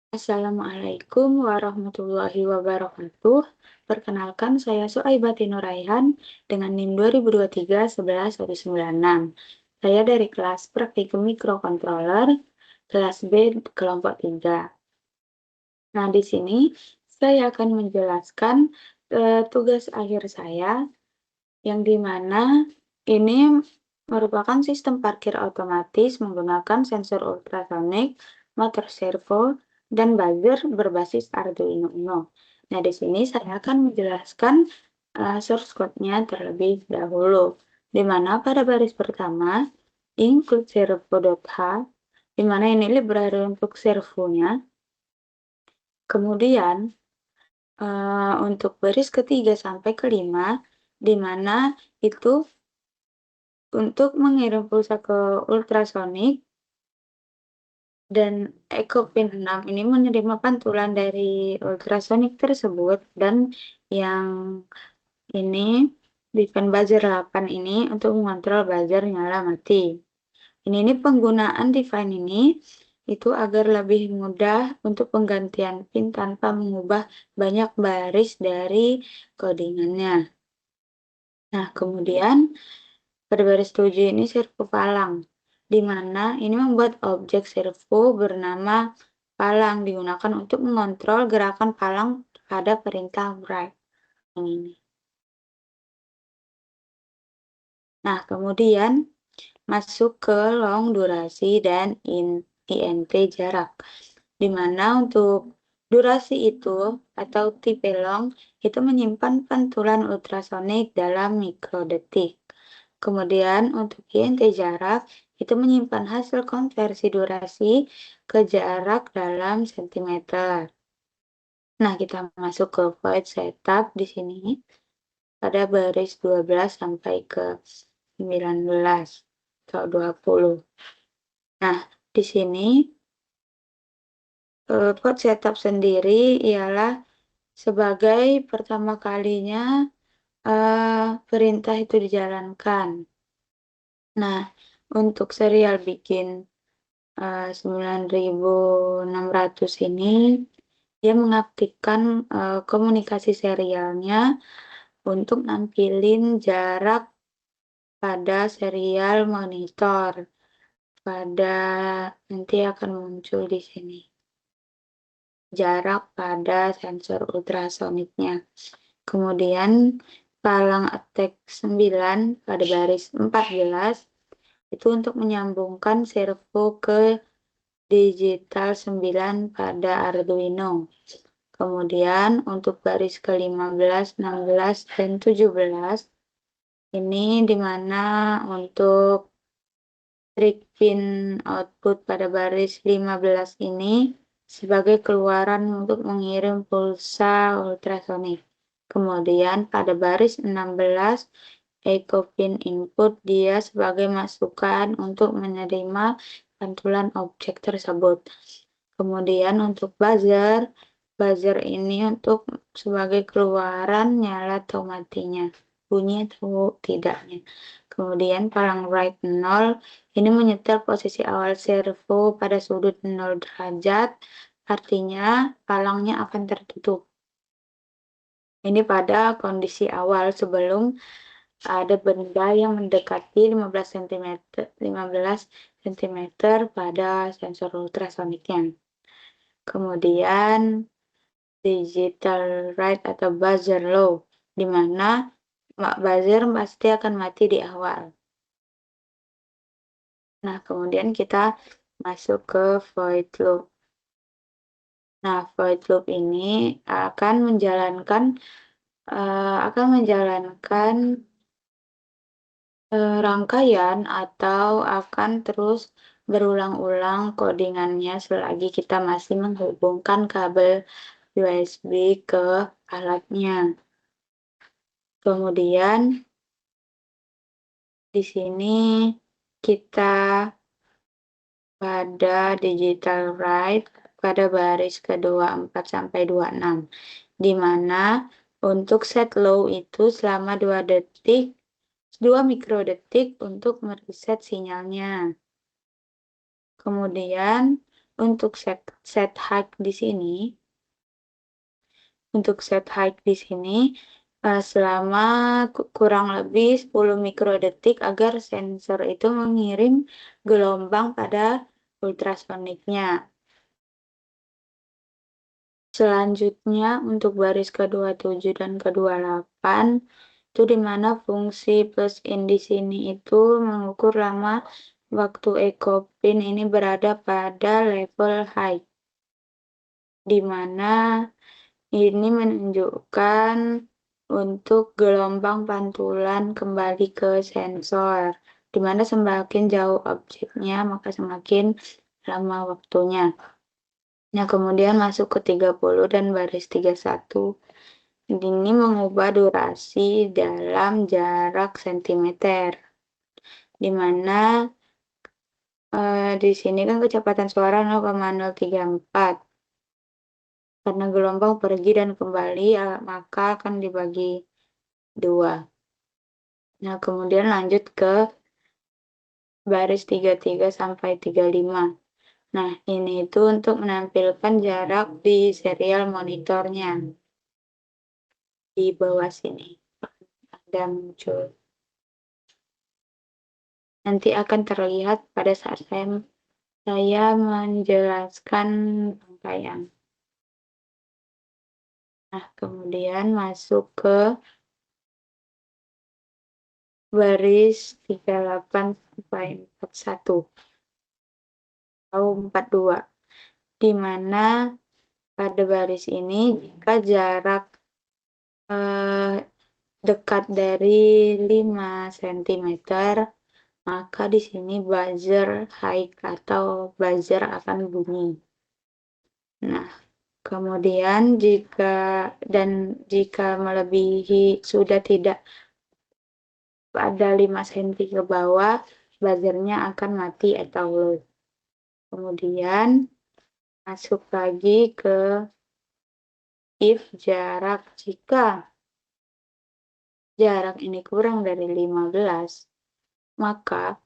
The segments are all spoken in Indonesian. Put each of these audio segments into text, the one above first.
Assalamualaikum warahmatullahi wabarakatuh. Perkenalkan, saya Suaibati Nuraihan dengan NIM 2023-11-196. Saya dari kelas Praktikum Microcontroller, kelas B, kelompok 3. Nah, di sini saya akan menjelaskan tugas akhir saya, yang dimana ini merupakan sistem parkir otomatis menggunakan sensor ultrasonik, motor servo, dan buzzer berbasis Arduino Uno. Nah, di sini saya akan menjelaskan source code-nya terlebih dahulu, di mana pada baris pertama include servo.h, di mana ini library untuk servonya. Kemudian untuk baris ketiga sampai kelima, di mana itu untuk mengirim pulsa ke ultrasonik, dan EcoPin 6 ini menerima pantulan dari ultrasonik tersebut, dan yang ini define buzzer 8 ini untuk mengontrol buzzer nyala mati. Ini penggunaan define ini itu agar lebih mudah untuk penggantian pin tanpa mengubah banyak baris dari codingannya. Nah, kemudian pada baris 7 ini servo palang, di mana ini membuat objek servo bernama palang digunakan untuk mengontrol gerakan palang pada perintah write ini. Nah, kemudian masuk ke long durasi dan INT jarak, di mana untuk durasi itu atau tipe long itu menyimpan pantulan ultrasonik dalam mikrodetik. Kemudian untuk INT jarak itu menyimpan hasil konversi durasi ke jarak dalam sentimeter. Nah, kita masuk ke void setup di sini pada baris 12 sampai ke 19 atau 20. Nah, di sini void setup sendiri ialah sebagai pertama kalinya perintah itu dijalankan. Nah, untuk serial bikin 9600 ini, dia mengaktifkan komunikasi serialnya untuk nampilin jarak pada serial monitor. Nanti akan muncul di sini jarak pada sensor ultrasoniknya. Kemudian palang attack 9 pada baris 14 itu untuk menyambungkan servo ke digital 9 pada Arduino. Kemudian untuk baris ke-15, 16, dan 17 ini dimana untuk trik pin output pada baris 15 ini sebagai keluaran untuk mengirim pulsa ultrasonik. Kemudian pada baris 16 EcoPin input dia sebagai masukan untuk menerima pantulan objek tersebut. Kemudian untuk buzzer ini untuk sebagai keluaran nyala atau matinya, bunyi atau tidaknya. Kemudian palang write 0 ini menyetel posisi awal servo pada sudut 0 derajat, artinya palangnya akan tertutup. Ini pada kondisi awal sebelum ada benda yang mendekati 15 cm pada sensor ultrasoniknya. Kemudian digital write atau buzzer low, di mana buzzer pasti akan mati di awal. Nah, kemudian kita masuk ke void loop. Nah, void loop ini akan menjalankan rangkaian atau akan terus berulang-ulang codingannya selagi kita masih menghubungkan kabel USB ke alatnya. Kemudian di sini kita pada digital write pada baris ke-24 sampai 26, di mana untuk set low itu selama 2 mikrodetik untuk mereset sinyalnya. Kemudian untuk set height di sini, selama kurang lebih 10 mikrodetik agar sensor itu mengirim gelombang pada ultrasoniknya. Selanjutnya untuk baris ke-27 dan ke-28 itu di mana fungsi plus in di sini itu mengukur lama waktu echo pin ini berada pada level high, di mana ini menunjukkan untuk gelombang pantulan kembali ke sensor, di mana semakin jauh objeknya maka semakin lama waktunya. Nah, kemudian masuk ke 30 dan baris 31. Ini mengubah durasi dalam jarak sentimeter, di mana di sini kan kecepatan suara 0,034. Karena gelombang pergi dan kembali, maka akan dibagi 2. Nah, kemudian lanjut ke baris 33 sampai 35. Nah, ini itu untuk menampilkan jarak di serial monitornya. Di bawah sini ada muncul. Nanti akan terlihat pada saat saya menjelaskan rangkaian. Nah, kemudian masuk ke baris 38 sampai 41 atau 42, di mana pada baris ini jika jarak dekat dari 5 cm, maka di sini buzzer high atau buzzer akan bunyi. Nah, kemudian jika melebihi sudah tidak ada 5 cm ke bawah, buzzernya akan mati atau low. Kemudian masuk lagi ke if jika jarak ini kurang dari 15, maka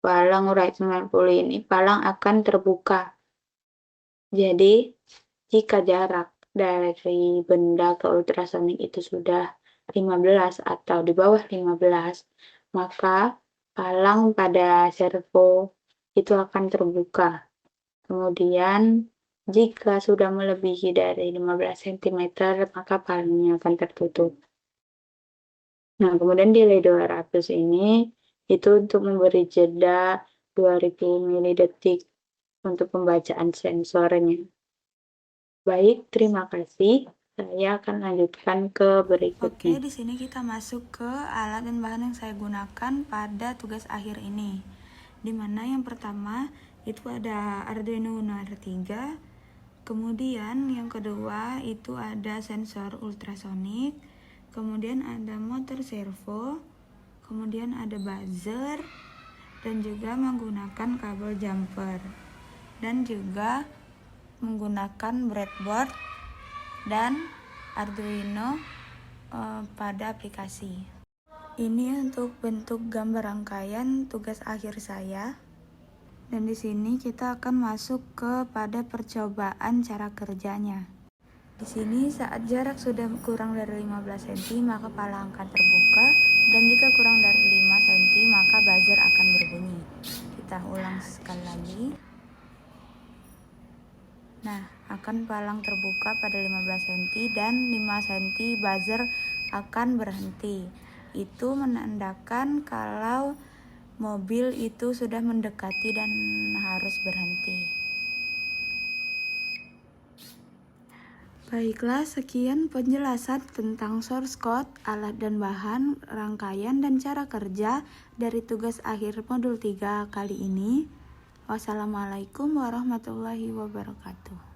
palang urai 90 ini palang akan terbuka. Jadi, jika jarak dari benda ke ultrasonik itu sudah 15 atau di bawah 15, maka palang pada servo itu akan terbuka. Kemudian, jika sudah melebihi dari 15 cm, maka palangnya akan tertutup. Nah, kemudian delay 200 ini itu untuk memberi jeda 2000 milidetik untuk pembacaan sensornya. Baik, terima kasih. Saya akan lanjutkan ke berikutnya. Oke, di sini kita masuk ke alat dan bahan yang saya gunakan pada tugas akhir ini. Di mana yang pertama itu ada Arduino Uno R3, kemudian yang kedua itu ada sensor ultrasonik, kemudian ada motor servo, kemudian ada buzzer, dan juga menggunakan kabel jumper, dan juga menggunakan breadboard dan Arduino pada aplikasi. Ini untuk bentuk gambar rangkaian tugas akhir saya. Dan di sini kita akan masuk kepada percobaan cara kerjanya. Di sini saat jarak sudah kurang dari 15 cm maka palang akan terbuka, dan jika kurang dari 5 cm maka buzzer akan berbunyi. Kita ulang sekali lagi. Nah, akan palang terbuka pada 15 cm dan 5 cm buzzer akan berhenti. Itu menandakan kalau mobil itu sudah mendekati dan harus berhenti. Baiklah, sekian penjelasan tentang source code, alat dan bahan, rangkaian, dan cara kerja dari tugas akhir modul 3 kali ini. Wassalamualaikum warahmatullahi wabarakatuh.